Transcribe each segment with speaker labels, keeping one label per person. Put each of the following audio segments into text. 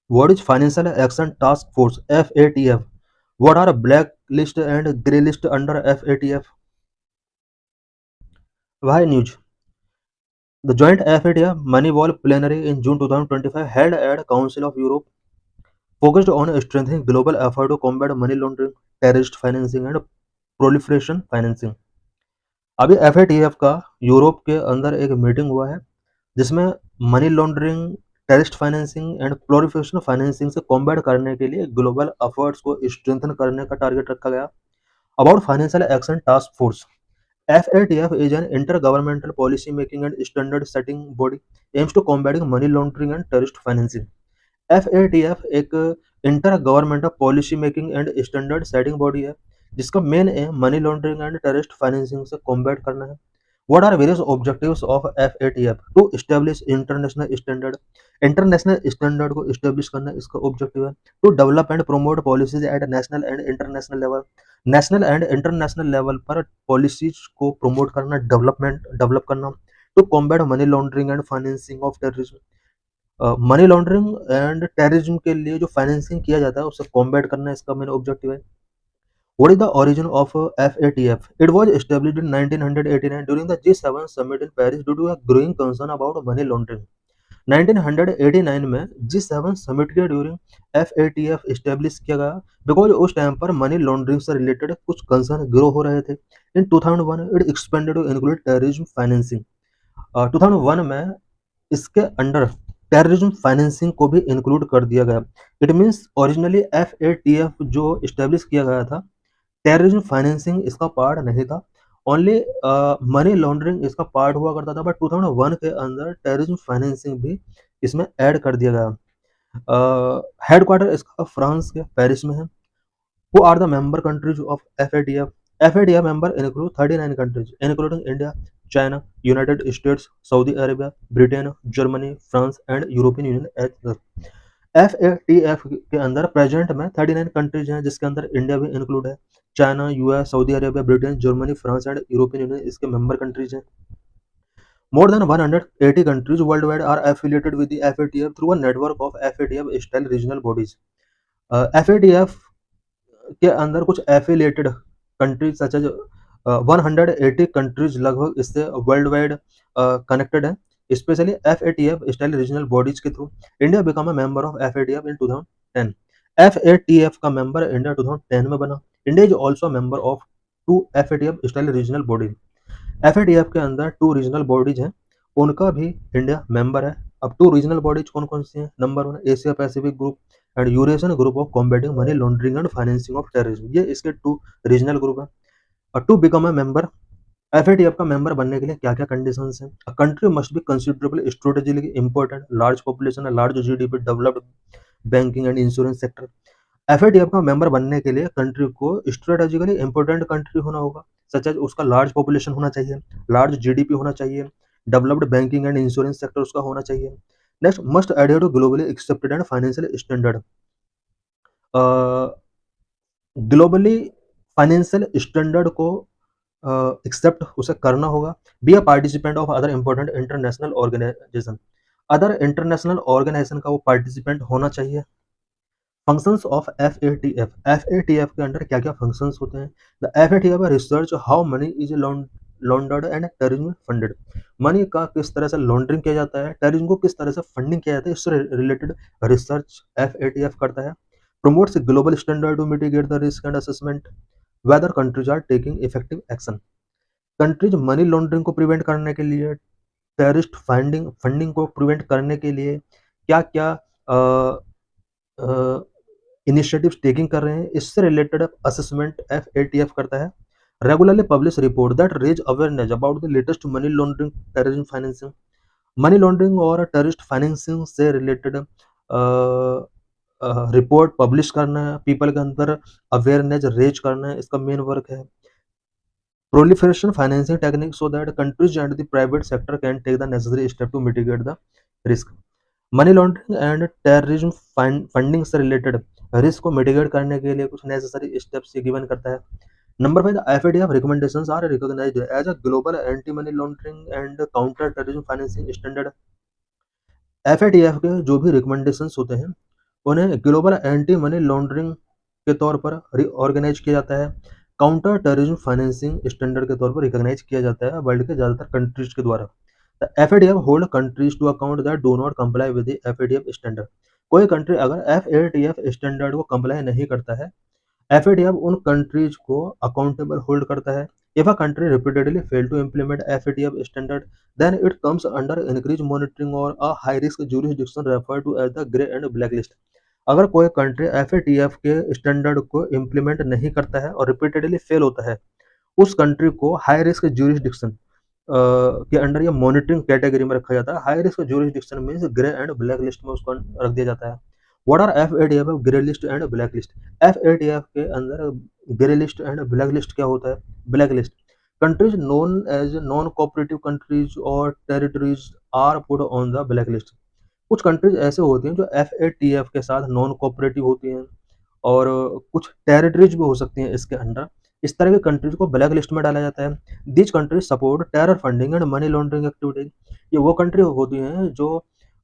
Speaker 1: What is Financial Action Task Force (FATF)? What are blacklist and grey list under FATF? Why news? The joint FATF Moneyball plenary in June 2025 held at Council of Europe focused on strengthening global effort to combat money laundering, terrorist financing and proliferation financing. अभी FATF का Europe के अंदर एक meeting हुआ है जिसमें money laundering, terrorist financing and proliferation financing से combat करने के लिए ग्लोबल एफर्ट्स को स्ट्रेंथन करने का टारगेट रखा गया। About financial action task force, FATF is an intergovernmental policy making and standard setting body aims to combating money laundering and terrorist financing. FATF एक inter governmental policy making and standard setting body है जिसका main M money laundering and terrorist financing से combat करना है। What are various objectives of FATF? To establish international standard, international standard को establish करना इसका objective है। To develop and promote policies at national and international level, national and international level पर policies को promote करना, develop करना। To combat money laundering and financing of terrorism, money laundering and terrorism के लिए जो फाइनेंसिंग किया जाता है उसे कॉम्बैट करना इसका मेन ऑब्जेक्टिव है। What is the origin of FATF? It was established in 1989 during the G7 summit in Paris due to a growing concern about money laundering. 1989 में G7 समिट के ड्यूरिंग FATF एस्टेब्लिश किया गया because उस time पर money laundering से related कुछ concern grow हो रहे थे। In 2001 it expanded to include terrorism financing. 2001 में इसके अंडर टेररिज्म फाइनेंसिंग को भी इंक्लूड कर दिया गया। इट मीन्स ओरिजिनली FATF जो एस्टेब्लिश किया गया था, टेररिज्म फाइनेंसिंग इसका पार्ट नहीं था, ओनली मनी लॉन्ड्रिंग इसका पार्ट हुआ करता था। बट 2001 के अंदर टेररिज्म फाइनेंसिंग भी इसमें ऐड कर दिया गया। हेडक्वार्टर इसका फ्रांस के पेरिस में है। Who are the member countries of FATF? FATF member include 39 countries, including India, China, United States, Saudi Arabia, Britain, Germany, France, and European Union as well. FATF के अंदर present में 39 countries हैं जिसके अंदर India भी include है। China, US, Saudi Arabia, Britain, Germany, France and European union इसके member countries हैं। More than 180 countries worldwide are affiliated with the FATF through a network of FATF style regional bodies. FATF के अंदर कुछ affiliated countries such as 180 countries लगभग इससे world wide connected है, specially FATF style regional bodies के through. India become a member of FATF in 2010। FATF का member India 2010 में बना। India is also member of 2 FATF style regional bodies. FATF के अंदर 2 regional bodies हैं, उनका भी इंडिया मेंबर है। अब 2 रीजनल बॉडीज कौन कौन सी हैं? Number 1 Asia Pacific group and Eurasian group of combatting money laundering and financing of terrorism, ये इसके 2 रीजनल ग्रुप है। और to become a member, FATF का मेंबर बनने के लिए क्या क्या कंडीशंस हैं? A country must be considerable strategically important, large population, large GDP, developed banking and insurance sector. FATF का मेंबर बनने के लिए कंट्री को स्ट्रेटेजिकली इंपॉर्टेंट कंट्री होना होगा, सच एज उसका लार्ज पॉपुलेशन होना चाहिए, लार्ज GDP होना चाहिए, developed banking and insurance sector उसका होना चाहिए। Next, must adhere to globally accepted and financial standard. Globally financial standard को एक्सेप्ट उसे करना होगा। Be a participant of other important international organisation, other international organisation का वो पार्टिसिपेंट होना चाहिए। फंक्शंस ऑफ FATF के अंडर क्या क्या फंक्शंस होते हैं? The FATF research how many is laundered and terrorism funded, money का किस तरह से लॉन्ड्रिंग किया जाता है, टेररिज्म को किस तरह से फंडिंग किया जाता है, इससे रिलेटेड रिसर्च FATF करता है। Promotes global standard to mitigate the risk and assessment whether countries are taking effective action, countries money laundering को प्रिवेंट करने के लिए, टेररिस्ट फंडिंग को प्रिवेंट करने के लिए क्या क्या इनिशिएटिव्स टेकिंग कर रहे हैं, इससे रिलेटेड असेसमेंट FATF करता है। Regularly publish report that raise awareness about the latest money laundering, terrorism financing, money laundering और टेररिस्ट फाइनेंसिंग से रिलेटेड रिपोर्ट पब्लिश करना है, पीपल के अंदर अवेयरनेस रेज करना है, इसका मेन वर्क है। Proliferation financing technique so that countries and the private sector can take the necessary step to mitigate the risk, money laundering and terrorism funding से related risk को mitigate करने के लिए कुछ नेसेसरी स्टेप्स गिवन करता है। Number 5, FATF recommendations are recognized as a global anti-money laundering and counter-terrorism financing standard। FATF के जो भी रिकमेंडेशंस होते हैं उन्हें ग्लोबल एंटी मनी लॉन्ड्रिंग के तौर पर रीऑर्गेनाइज किया जाता है। काउंटर टेररिज्म फाइनेंसिंग स्टैंडर्ड के तौर पर रिकॉग्नाइज किया जाता है वर्ल्ड के ज़्यादातर कंट्रीज के द्वारा। The FATF hold countries to account that do not comply with the FATF standard. कोई कंट्री अगर एफएटीएफ स्टैंडर्ड को कंप्लाई नहीं करता है, एफएटीएफ उन कंट्रीज को अकाउंटेबल होल्ड करता है। If a country repeatedly fail to implement FATF standard, then it comes under increase monitoring और a high risk jurisdiction refer to as the grey and black list. अगर कोई country FATF के standard को implement नहीं करता है और repeatedly fail होता है, उस कंट्री को हाई रिस्क जुरिसडिक्शन के अंडर या मॉनिटरिंग कैटेगरी में रखा जाता है। High risk jurisdiction means grey and black list में उसको रख दिया जाता है। What are FATF, grey list and black list. FATF के अंदर grey list and black list क्या होता है? Black list countries known as non cooperative countries और territories are put on the black list. कुछ कंट्रीज ऐसे होती हैं जो एफएटीएफ के साथ नॉन कोऑपरेटिव होती हैं और कुछ टेरिटरीज भी हो सकती हैं इसके अंडर। इस तरह के कंट्रीज को ब्लैक लिस्ट में डाला जाता है। These countries support terror funding and money laundering activities. ये वो कंट्री होती हैं जो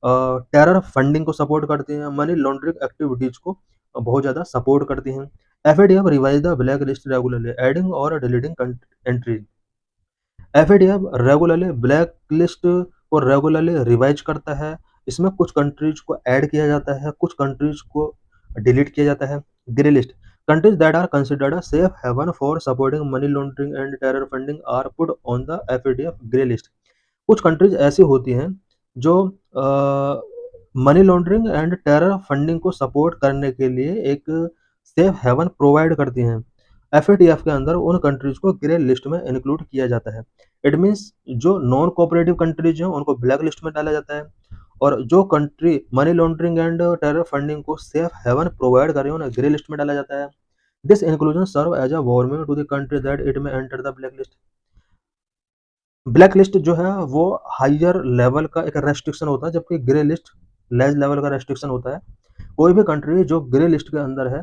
Speaker 1: टेरर फंडिंग को सपोर्ट करती हैं, मनी लॉन्ड्रिंग एक्टिविटीज को बहुत ज़्यादा सपोर्ट करती हैं। FATF revise the black list regularly, adding और deleting entries. FATF regularly black list को रेगुलरली रिवाइज करता है। इसमें कुछ कंट्रीज को ऐड किया जाता है, कुछ कंट्रीज को डिलीट किया जाता है। Grey list countries that are considered a safe haven for supporting money laundering and terror funding are put on the FATF grey list. कुछ कंट्रीज ऐसी होती हैं जो money laundering and terror funding को सपोर्ट करने के लिए एक सेफ हेवन प्रोवाइड करती हैं। एफएटीएफ के अंदर उन कंट्रीज को ग्रे लिस्ट में इंक्लूड किया जाता है। इट मीन्स जो नॉन कोऑपरेटिव कंट्रीज हैं उनको ब्लैक लिस्ट में डाला जाता है और जो country money laundering and terror funding को सेफ हेवन प्रोवाइड कर रही है उन्हें ग्रे लिस्ट में डाला जाता है। This inclusion serve as a warning to the country that it may enter the black list. Black list जो है वो हायर लेवल का एक रेस्ट्रिक्शन होता है, जबकि ग्रे लिस्ट लेस लेवल का रेस्ट्रिक्शन होता है। कोई भी कंट्री जो ग्रे लिस्ट के अंदर है,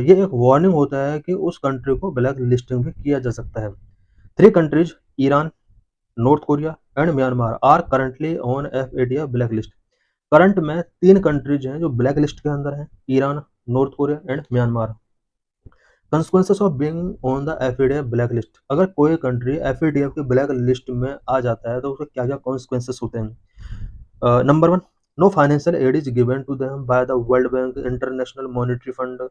Speaker 1: ये एक वार्निंग होता है कि उस कंट्री को ब्लैक लिस्टिंग भी किया जा सकता है। 3 countries Iran, North Korea and Myanmar are currently on FATF black list. Current में 3 कंट्रीज हैं जो ब्लैक लिस्ट के अंदर हैं, Iran, North Korea and Myanmar. Consequences of being on the FATF black list. अगर कोई कंट्री एफएटीएफ के black list में आ जाता है तो उसके क्या क्या कॉन्सिक्वेंसेस होते हैं? Number 1, no financial aid is given to them by the World Bank, International Monetary Fund,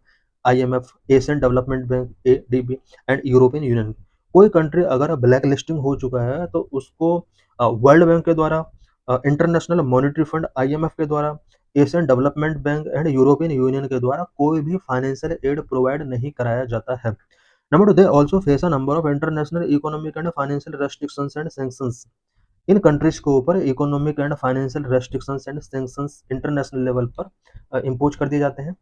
Speaker 1: IMF, Asian Development Bank ADB and European Union. कोई कंट्री अगर ब्लैक लिस्टिंग हो चुका है तो उसको वर्ल्ड बैंक के द्वारा, इंटरनेशनल मॉनेटरी फंड आईएमएफ के द्वारा, Asian Development bank and European union के द्वारा कोई भी फाइनेंशियल एड प्रोवाइड नहीं कराया जाता है। Number 2, they also face a number of international economic and financial restrictions and sanctions. In countries के ऊपर economic and financial restrictions and sanctions international level पर इम्पोज कर दिए जाते हैं।